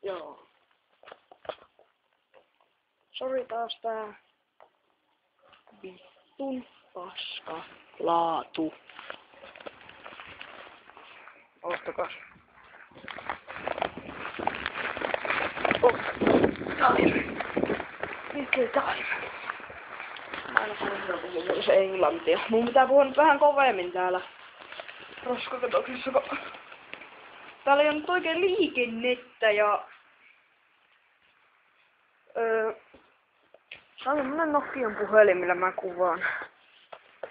Joo. Sori taas tää vittun paska laatu. Ottakas. Mikä time? Mä aina puhun myös englantia. Mun pitää puhua nyt vähän kovemmin täällä roskakatoksessa, kun täällä ei oo nyt oikein liikennettä ja tää on semmonen Nokian puhelin, millä mä kuvaan.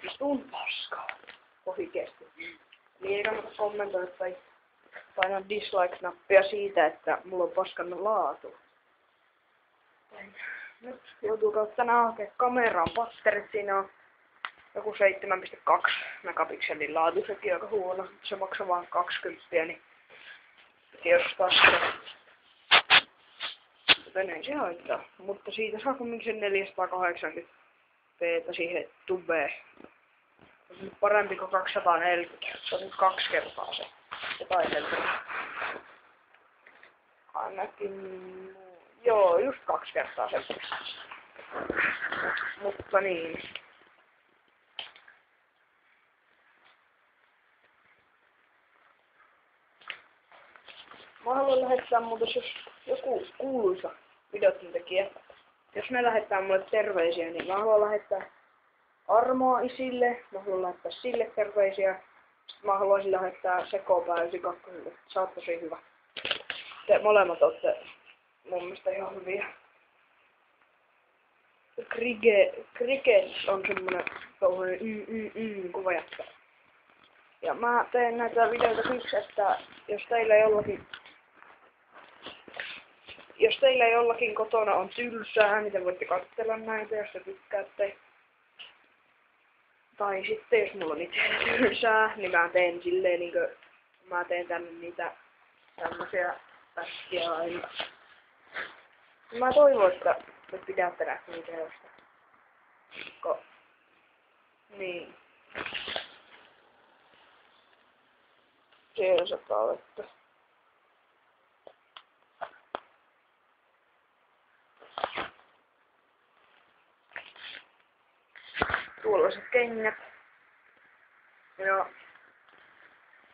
Vitun paska. Oikeesti. Niin ei kannata kommentoida tai painaa dislike-nappia siitä, että mulla on paskan laatu. Nyt joutuu tänään hakea kameraan patterit. Siinä on joku 7.2 megapikselin laatu. Sekin aika huono. Se maksaa vaan 20, niin piti ostaa sitä. Joten ei se haittaa. Mutta siitä saa kumminkin sen 480p siihen tubeen. Se on parempi kuin 240. Se on nyt 2 kertaa se. Jotain helppoa. Ainakin... Joo, just 2 kertaa se. Mutta niin. Mä haluan lähettää muuten, jos joku kuuluisa videotintekijä, jos ne lähettää mulle terveisiä, niin mä haluan lähettää Armoa isille, mä haluan lähettää sille terveisiä, sitten mä haluaisin lähettää Sekopää 92, se on tosi hyvä. Te molemmat ootte mun mielestä ihan hyviä. Cricket on semmonen touhuinen kuvajättä. Ja mä teen näitä videoita siksi, että jos teillä jollakin kotona on tylsää, niin te voitte katsella näitä, jos te tykkäätte. Tai sitten jos mulla on itse tylsää, niin mä teen silleen niinkö, mä teen tänne niitä tämmösiä pätkiä aina. Mä toivon, että te pidätte näistä videoista. Niin. Siellä sataa vettä. Tuollaiset kengät. Ja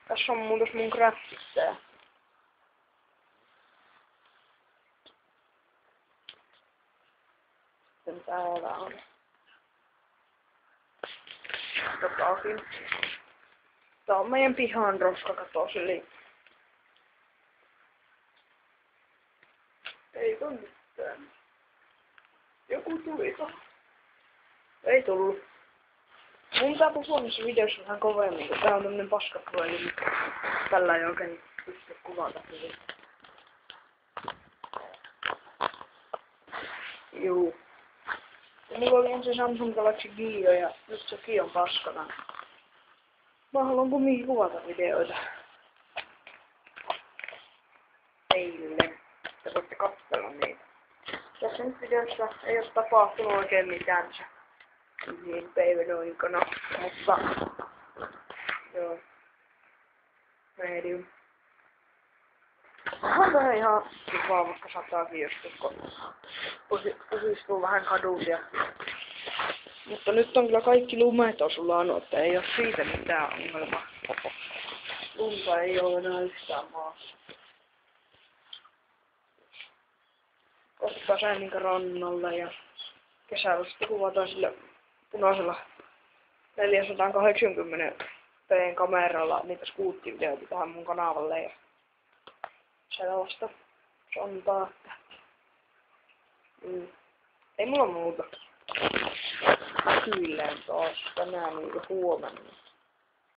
tässä on muutos mun graffitteja. Sitten täällä on jotakin. Tää on meidän pihan roskakatos, eli ei tuu mitään. Joku tuli tohon. Ei tullu. Mun pitää puhua niissä videoissa vähän kovemmin, kun tää on tämmönen paskapuhelin, niin tällä ei oikein pysty kuvata hyvin. Juu. Ja mulla oli ensin Samsung Galaxy Gio ja nyt sekin on paskana. Mä haluan kumminkin kuvata videoita. Teille. Te voitte katsella niitä. Tässä nyt videossa ei oo tapahtunut oikein mitään. Niin päivänä, mutta joo. Medium. On vähän ihan kivaa, vaikka sataakin joskus, kun pusistuu vähän kadut ja... Mutta nyt on kyllä kaikki lumet osulannut, että ei oo siitä mitään ongelmaa. Lunta ei oo enää yhtään maassa. Ottaa sen niinkä rannalle ja kesällä sitten kuvataan sillä punaisella 480p kameralla niitä skuuttivideoita tähän mun kanavalle ja sellaista sontaa. Ei mulla muuta. Näkyillään taas tänään niin huomenna.